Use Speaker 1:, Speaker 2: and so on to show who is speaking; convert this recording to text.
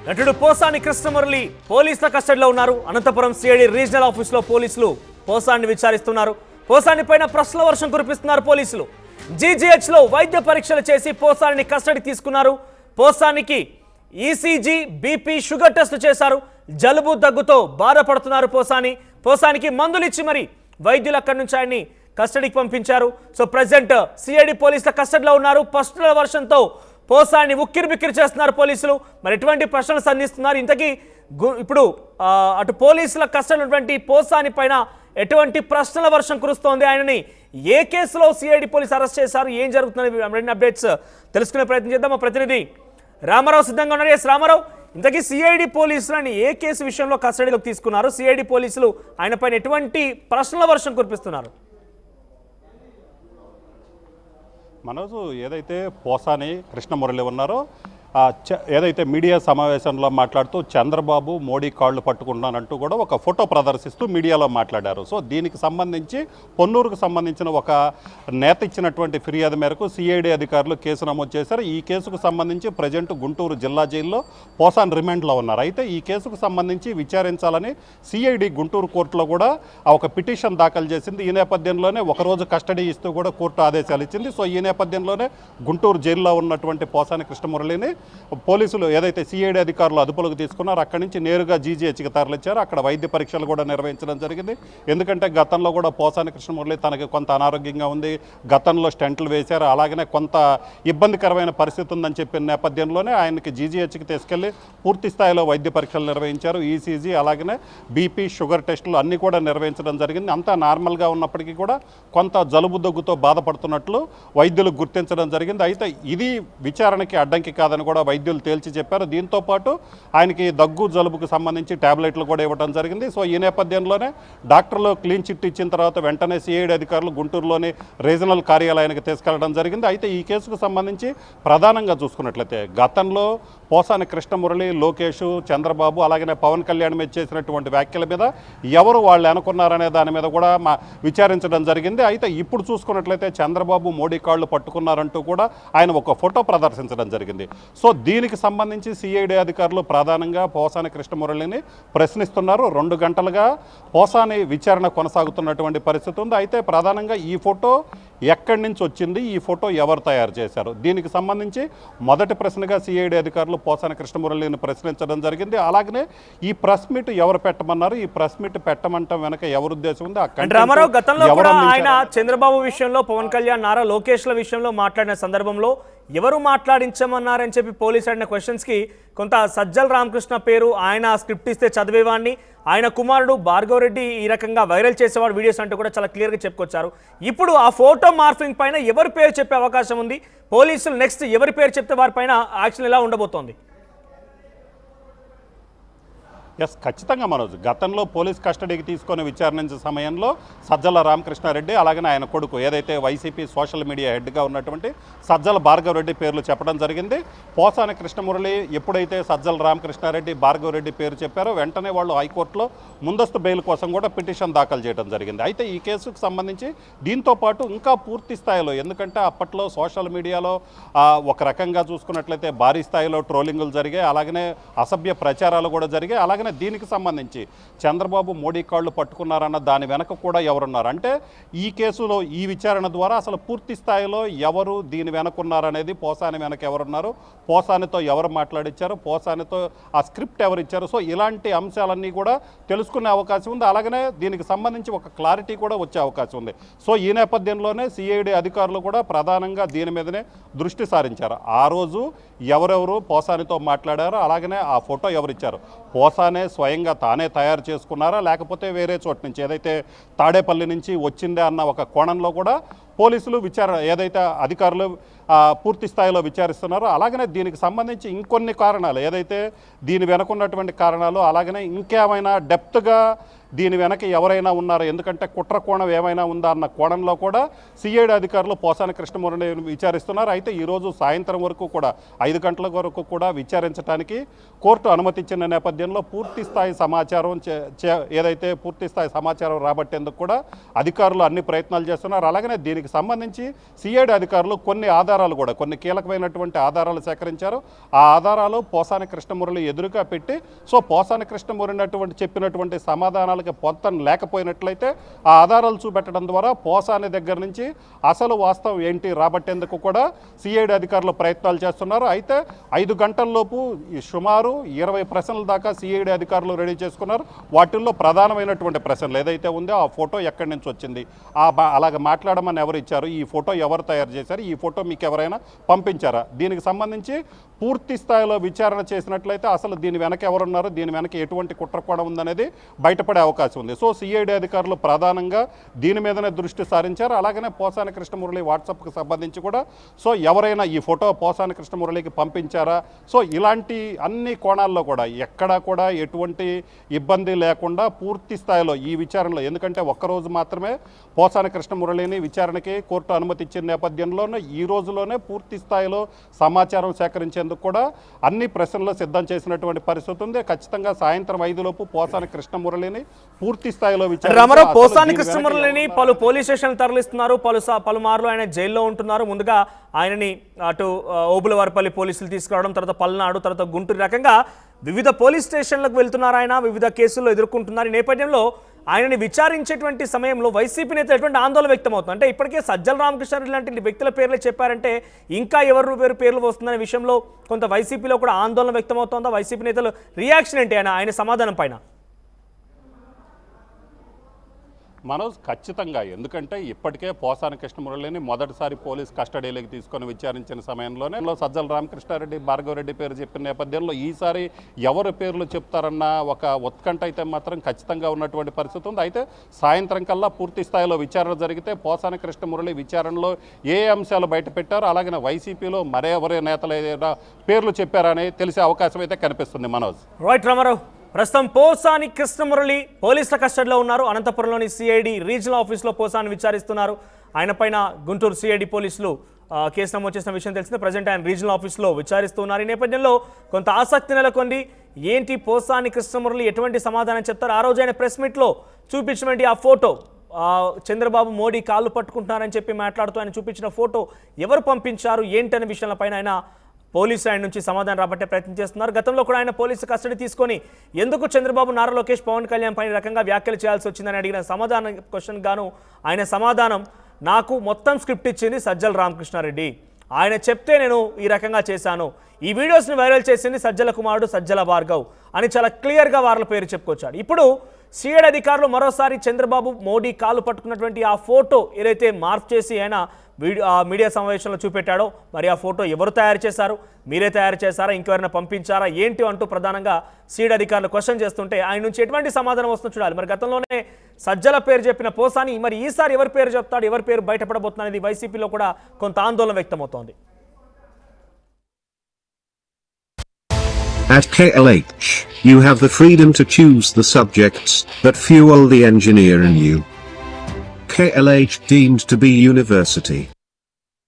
Speaker 1: నటుడు పోసాని కృష్ణమురళి పోలీసుల కస్టడీలో ఉన్నారు. అనంతపురం సిఐడి రీజనల్ ఆఫీసులో పోలీసులు పోసాన్ని విచారిస్తున్నారు. పోసాని పైన ప్రశ్నల వర్షం కురిపిస్తున్నారు పోలీసులు. జీజీహెచ్ లో వైద్య పరీక్షలు చేసి పోసాని కస్టడీ తీసుకున్నారు. పోసానికి ఈసీజీ, బీపీ, షుగర్ టెస్ట్ చేశారు. జలుబు దగ్గుతో బాధపడుతున్నారు పోసానికి మందులు ఇచ్చి మరి వైద్యులు అక్కడి నుంచి ఆయన్ని కస్టడీకి పంపించారు. సో ప్రెసెంట్ సిఐడి పోలీసుల కస్టడీలో ఉన్నారు. ప్రశ్నల వర్షంతో పోసాన్ని ఉక్కిరి బిక్కిరి చేస్తున్నారు పోలీసులు. మరి ఎటువంటి ప్రశ్నలు సంధిస్తున్నారు ఇంతకీ ఇప్పుడు అటు పోలీసుల కస్టడీలో ఉన్నటువంటి పోసాని పైన ఎటువంటి ప్రశ్నల వర్షం కురుస్తోంది? ఆయనని ఏ కేసులో సిఐడి పోలీసు అరెస్ట్ చేశారు? ఏం జరుగుతుంది? రెండు అప్డేట్స్ తెలుసుకునే ప్రయత్నం చేద్దాం. మా ప్రతినిధి రామారావు సిద్ధంగా ఉన్నారు. ఎస్ రామారావు, ఇంతకీ సిఐడి పోలీసులని ఏ కేసు విషయంలో కస్టడీలోకి తీసుకున్నారు? సిఐడి పోలీసులు ఆయన పైన ఎటువంటి ప్రశ్నల వర్షం కురిపిస్తున్నారు?
Speaker 2: మనోజు, ఏదైతే పోసాని కృష్ణమురళి ఉన్నారో ఏదైతే మీడియా సమావేశంలో మాట్లాడుతూ చంద్రబాబు మోడీ కాళ్ళు పట్టుకుంటున్నానంటూ కూడా ఒక ఫోటో ప్రదర్శిస్తూ మీడియాలో మాట్లాడారు. సో దీనికి సంబంధించి పొన్నూరుకు సంబంధించిన ఒక నేత ఇచ్చినటువంటి ఫిర్యాదు మేరకు సిఐడి అధికారులు కేసు నమోదు చేశారు. ఈ కేసుకు సంబంధించి ప్రజెంట్ గుంటూరు జిల్లా జైల్లో పోసాన్ రిమాండ్లో ఉన్నారు. అయితే ఈ కేసుకు సంబంధించి విచారించాలని సిఐడి గుంటూరు కోర్టులో కూడా ఒక పిటిషన్ దాఖలు చేసింది. ఈ నేపథ్యంలోనే ఒకరోజు కస్టడీ ఇస్తూ కూడా కోర్టు ఆదేశాలు ఇచ్చింది. సో ఈ నేపథ్యంలోనే గుంటూరు జైల్లో ఉన్నటువంటి పోసాని కృష్ణమురళిని పోలీసులు ఏదైతే సిఐడి అధికారులు అదుపులోకి తీసుకున్నారో అక్కడి నుంచి నేరుగా జీజీహెచ్కి తరలించారు. అక్కడ వైద్య పరీక్షలు కూడా నిర్వహించడం జరిగింది. ఎందుకంటే గతంలో కూడా పోసాని కృష్ణమురళి తనకి కొంత అనారోగ్యంగా ఉంది, గతంలో స్టెంట్లు వేశారు, అలాగనే కొంత ఇబ్బందికరమైన పరిస్థితి ఉందని చెప్పిన నేపథ్యంలోనే ఆయనకి జీజీహెచ్కి తీసుకెళ్లి పూర్తి స్థాయిలో వైద్య పరీక్షలు నిర్వహించారు. ఈసీజీ అలాగనే బీపీ, షుగర్ టెస్టులు అన్నీ కూడా నిర్వహించడం జరిగింది. అంతా నార్మల్గా ఉన్నప్పటికీ కూడా కొంత జలుబు దగ్గుతో బాధపడుతున్నట్లు వైద్యులు గుర్తించడం జరిగింది. అయితే ఇది విచారణకి అడ్డంకి కాదని కూడా వైద్యులు తేల్చి చెప్పారు. దీంతో పాటు ఆయనకి దగ్గు జలుబుకు సంబంధించి ట్యాబ్లెట్లు కూడా ఇవ్వడం జరిగింది. సో ఈ నేపథ్యంలోనే డాక్టర్లు క్లీన్ చిట్ ఇచ్చిన తర్వాత వెంటనే సిఐడి అధికారులు గుంటూరులోని రీజనల్ కార్యాలయానికి తీసుకెళ్లడం జరిగింది. అయితే ఈ కేసుకు సంబంధించి ప్రధానంగా చూసుకున్నట్లయితే గతంలో పోసాని కృష్ణమురళి, లోకేష్, చంద్రబాబు అలాగనే పవన్ కళ్యాణ్ మీద చేసినటువంటి వ్యాఖ్యల మీద ఎవరు వాళ్ళు అనుకున్నారనే దాని మీద కూడా విచారించడం జరిగింది. అయితే ఇప్పుడు చూసుకున్నట్లయితే చంద్రబాబు మోడీ కాళ్ళు పట్టుకున్నారంటూ కూడా ఆయన ఒక ఫోటో ప్రదర్శించడం జరిగింది. సో దీనికి సంబంధించి సిఐడి అధికారులు ప్రధానంగా పోసాని కృష్ణమురళిని ప్రశ్నిస్తున్నారు. 2 గంటలుగా పోసాని విచారణ కొనసాగుతున్నటువంటి పరిస్థితి ఉంది. అయితే ప్రధానంగా ఈ ఫోటో ఎక్కడి నుంచి వచ్చింది, ఈ ఫోటో ఎవరు తయారు చేశారు, దీనికి సంబంధించి మొదటి ప్రశ్నగా సిఐడి అధికారులు పోసాని కృష్ణమురళిని ప్రశ్నించడం జరిగింది. అలాగనే ఈ ప్రెస్ మీట్ ఎవరు పెట్టమన్నారు, ఈ ప్రెస్ మీట్ పెట్టమంటాం వెనక ఎవరు ఉద్దేశం ఉంది?
Speaker 1: రామారావు, గతంలో కూడా ఆయన చంద్రబాబు విషయంలో, పవన్ కళ్యాణ్, నారా లోకేష్ల విషయంలో మాట్లాడిన సందర్భంలో ఎవరు మాట్లాడించమన్నారని చెప్పి పోలీసు అడిగిన క్వశ్చన్స్కి కొంత సజ్జల రామకృష్ణ పేరు, ఆయన స్క్రిప్ట్ ఇస్తే చదివేవాడిని, ఆయన కుమారుడు భార్గవ్ రెడ్డి ఈ రకంగా వైరల్ చేసేవాడు వీడియోస్ అంటూ కూడా చాలా క్లియర్గా చెప్పుకొచ్చారు. ఇప్పుడు ఆ ఫోటో మార్ఫింగ్ పైన ఎవరి పేరు చెప్పే అవకాశం ఉంది? పోలీసులు నెక్స్ట్ ఎవరి పేరు చెప్తే వారిపైన యాక్షన్ ఎలా ఉండబోతోంది?
Speaker 2: ఎస్, ఖచ్చితంగా మనోజ్, గతంలో పోలీస్ కస్టడీకి తీసుకొని విచారించే సమయంలో సజ్జల రామకృష్ణారెడ్డి అలాగనే ఆయన కొడుకు ఏదైతే వైసీపీ సోషల్ మీడియా హెడ్గా ఉన్నటువంటి సజ్జల భార్గవ్ రెడ్డి పేర్లు చెప్పడం జరిగింది. పోసాని కృష్ణమురళి ఎప్పుడైతే సజ్జల రామకృష్ణారెడ్డి, భార్గవ్ రెడ్డి పేరు చెప్పారో వెంటనే వాళ్ళు హైకోర్టులో ముందస్తు బెయిల్ కోసం కూడా పిటిషన్ దాఖలు చేయడం జరిగింది. అయితే ఈ కేసుకు సంబంధించి దీంతో పాటు ఇంకా పూర్తి స్థాయిలో, ఎందుకంటే అప్పట్లో సోషల్ మీడియాలో ఒక రకంగా చూసుకున్నట్లయితే భారీ స్థాయిలో ట్రోలింగులు జరిగాయి, అలాగనే అసభ్య ప్రచారాలు కూడా జరిగాయి. అలాగనే దీనికి సంబంధించి చంద్రబాబు మోడీ కాళ్ళు పట్టుకున్నారన్న దాని వెనక కూడా ఎవరున్నారు అంటే ఈ కేసులో ఈ విచారణ ద్వారా అసలు పూర్తి స్థాయిలో ఎవరు దీని వెనకున్నారనేది, పోసాని వెనక ఎవరున్నారు, పోసానితో ఎవరు మాట్లాడించారు, పోసానితో ఆ స్క్రిప్ట్ ఎవరు ఇచ్చారు, సో ఇలాంటి అంశాలన్నీ కూడా తెలుసుకునే అవకాశం ఉంది. అలాగనే దీనికి సంబంధించి ఒక క్లారిటీ కూడా వచ్చే అవకాశం ఉంది. సో ఈ నేపథ్యంలోనే సిఐడి అధికారులు కూడా ప్రధానంగా దీని మీదనే దృష్టి సారించారు. ఆ రోజు ఎవరెవరు పోసానితో మాట్లాడారో, అలాగనే ఆ ఫోటో ఎవరిచ్చారు, పోసానే స్వయంగా తానే తయారు చేసుకున్నారా లేకపోతే వేరే చోటు నుంచి ఏదైతే తాడేపల్లి నుంచి వచ్చిందే అన్న ఒక కోణంలో కూడా పోలీసులు ఏదైతే అధికారులు పూర్తి స్థాయిలో విచారిస్తున్నారో, అలాగనే దీనికి సంబంధించి ఇంకొన్ని కారణాలు, ఏదైతే దీని వెనకున్నటువంటి కారణాలు, అలాగనే ఇంకేమైనా డెప్త్గా దీని వెనక ఎవరైనా ఉన్నారో, ఎందుకంటే కుట్ర కోణం ఏమైనా ఉందా అన్న కోణంలో కూడా సిఐడి అధికారులు పోసాని కృష్ణమురళిని విచారిస్తున్నారు. అయితే ఈరోజు సాయంత్రం వరకు కూడా 5 గంటల వరకు కూడా విచారించడానికి కోర్టు అనుమతించిన నేపథ్యంలో పూర్తి స్థాయి సమాచారం ఏదైతే పూర్తి స్థాయి సమాచారం రాబట్టేందుకు కూడా అధికారులు అన్ని ప్రయత్నాలు చేస్తున్నారు. అలాగనే దీనికి సంబంధించి సిఐడి అధికారులు కొన్ని ఆధారాలు ఆధారాలు కూడా కొన్ని కీలకమైనటువంటి ఆధారాలు సేకరించారు. ఆ ఆధారాలు పోసాని కృష్ణమురళి ఎదురుగా పెట్టి సో పోసాని కృష్ణమురళి చెప్పినటువంటి సమాధానాలకి పొంతం లేకపోయినట్లయితే ఆ ఆధారాలు చూపెట్టడం ద్వారా పోసాని దగ్గర నుంచి అసలు వాస్తవం ఏంటి రాబట్టేందుకు కూడా సిఐడి అధికారులు ప్రయత్నాలు చేస్తున్నారు. అయితే 5 గంటల్లోపు సుమారు 20 ప్రశ్నల దాకా సిఐడి అధికారులు రెడీ చేసుకున్నారు. వాటిల్లో ప్రధానమైనటువంటి ప్రశ్నలు ఏదైతే ఉందో ఆ ఫోటో ఎక్కడి నుంచి వచ్చింది, అలాగ మాట్లాడమని ఎవరు ఇచ్చారు, ఈ ఫోటో ఎవరు తయారు చేశారు, ఈ ఫోటో మీకు ఎవరైనా పంపించారా, దీనికి సంబంధించి పూర్తి స్థాయిలో విచారణ చేసినట్లయితే అసలు దీని వెనక ఎవరున్నారు, దీని వెనక ఎటువంటి కుట్రకోణం ఉందనేది బయటపడే అవకాశం ఉంది. సో సిఐడి అధికారులు ప్రధానంగా దీని మీదనే దృష్టి సారించారు. అలాగనే పోసాని కృష్ణమురళి వాట్సాప్కి సంబంధించి కూడా సో ఎవరైనా ఈ ఫోటో పోసాని కృష్ణమురళికి పంపించారా, సో ఇలాంటి అన్ని కోణాల్లో కూడా ఎక్కడా కూడా ఎటువంటి ఇబ్బంది లేకుండా పూర్తి స్థాయిలో ఈ విచారణలో, ఎందుకంటే ఒక్కరోజు మాత్రమే పోసాని కృష్ణమురళిని విచారణకి కోర్టు అనుమతి ఇచ్చిన నేపథ్యంలోనే ఈ రోజులోనే పూర్తి స్థాయిలో సమాచారం సేకరించేందుకు కూడా అన్ని ప్రశ్నలు సిద్ధం చేసినటువంటి పరిస్థితి ఉంది. ఖచ్చితంగా సాయంత్రం 5 లోపు పోసాని కృష్ణమురళిని పూర్తి స్థాయిలో
Speaker 1: రామారావు పోసాని కృష్ణమురళిని పలు పోలీస్ స్టేషన్లు తరలిస్తున్నారు. పలుమార్లు ఆయన జైల్లో ఉంటున్నారు. ముందుగా ఆయనని అటు ఓబులవారిపల్లి పోలీసులు తీసుకురావడం, తర్వాత పల్నాడు, తర్వాత గుంటూరు రకంగా వివిధ పోలీస్ స్టేషన్లకు వెళ్తున్నారు. ఆయన వివిధ కేసుల్లో ఎదుర్కొంటున్నారు. ఈ నేపథ్యంలో ఆయనని విచారించేటువంటి సమయంలో వైసీపీ నేతలు ఎటువంటి ఆందోళన వ్యక్తమవుతుంది. అంటే ఇప్పటికే సజ్జల రామకృష్ణారెడ్డి లాంటి వ్యక్తుల పేర్లే చెప్పారంటే ఇంకా ఎవరు పేర్లు వస్తుందనే విషయంలో కొంత వైసీపీలో కూడా ఆందోళన వ్యక్తమవుతుందా? వైసీపీ నేతలు రియాక్షన్ ఏంటి ఆయన సమాధానం పైన?
Speaker 2: మనోజ్ ఖచ్చితంగా, ఎందుకంటే ఇప్పటికే పోసాని కృష్ణమురళిని మొదటిసారి పోలీస్ కస్టడీలోకి తీసుకొని విచారించిన సమయంలోనే సజ్జల రామకృష్ణారెడ్డి, భార్గవరెడ్డి పేరు చెప్పిన నేపథ్యంలో ఈసారి ఎవరి పేర్లు చెప్తారన్న ఒక ఉత్కంఠ అయితే మాత్రం ఖచ్చితంగా ఉన్నటువంటి పరిస్థితి ఉంది. అయితే సాయంత్రం కల్లా పూర్తి స్థాయిలో విచారణ జరిగితే పోసాని కృష్ణమురళి విచారణలో ఏ అంశాలు బయట పెట్టారో, అలాగే వైసీపీలో మరెవరి నేతలు ఏదైనా పేర్లు చెప్పారని తెలిసే అవకాశం అయితే కనిపిస్తుంది. మనోజ్
Speaker 1: రైట్ రామారావు, ప్రస్తుతం పోసాని కృష్ణమురళి పోలీసుల కస్టడీలో ఉన్నారు. అనంతపురంలోని సిఐడి రీజనల్ ఆఫీస్లో పోసాని విచారిస్తున్నారు. ఆయన పైన గుంటూరు సిఐడి పోలీసులు కేసు నమోదు చేసిన విషయం తెలిసింది. ప్రజెంట్ ఆయన రీజనల్ ఆఫీస్లో విచారిస్తున్నారు. ఈ నేపథ్యంలో కొంత ఆసక్తి నెలకొంది. ఏంటి పోసాని కృష్ణమురళి ఎటువంటి సమాధానం చెప్తారు? ఆ రోజు ఆయన ప్రెస్ మీట్లో చూపించినటువంటి ఆ ఫోటో, చంద్రబాబు మోడీ కాళ్ళు పట్టుకుంటున్నారని చెప్పి మాట్లాడుతూ ఆయన చూపించిన ఫోటో ఎవరు పంపించారు ఏంటనే విషయాలపైన ఆయన పోలీసు ఆయన నుంచి సమాధానం రాబట్టే ప్రయత్నం చేస్తున్నారు. గతంలో కూడా ఆయన పోలీసు కస్టడీ తీసుకొని ఎందుకు చంద్రబాబు, నారా లోకేష్, పవన్ కళ్యాణ్ పైన రకంగా వ్యాఖ్యలు చేయాల్సి వచ్చిందని అడిగిన క్వశ్చన్ గాను ఆయన సమాధానం, నాకు మొత్తం స్క్రిప్ట్ ఇచ్చింది సజ్జల రామకృష్ణారెడ్డి, ఆయన చెప్తే నేను ఈ రకంగా చేశాను, ఈ వీడియోస్ని వైరల్ చేసింది సజ్జల కుమారుడు సజ్జల భార్గవ్ అని చాలా క్లియర్గా వాళ్ళ పేరు చెప్పుకొచ్చాడు. ఇప్పుడు సిఐడి అధికారులు మరోసారి చంద్రబాబు, మోడీ కాలు పట్టుకున్నటువంటి ఆ ఫోటో ఏదైతే మార్పు చేసి ఆయన మీడియా సమావేశంలో చూపెట్టాడో, మరి ఆ ఫోటో ఎవరు తయారు చేశారు, మీరే తయారు చేశారా, ఇంకెవరైనా పంపించారా ఏంటి అంటూ ప్రధానంగా సిఐడి అధికారులు క్వశ్చన్ చేస్తుంటే ఆయన నుంచి ఎటువంటి సమాధానం వస్తుందో చూడాలి. మరి గతంలోనే సజ్జల పేరు చెప్పిన పోసాని మరి ఈసారి ఎవరి పేరు చెప్తాడు, ఎవరి పేరు బయటపడబోతుంది అనేది వైసీపీలో కూడా కొంత ఆందోళన వ్యక్తమవుతోంది.
Speaker 3: At KLH, you have the freedom to choose the subjects that fuel the engineer in you. KLH deemed to be university.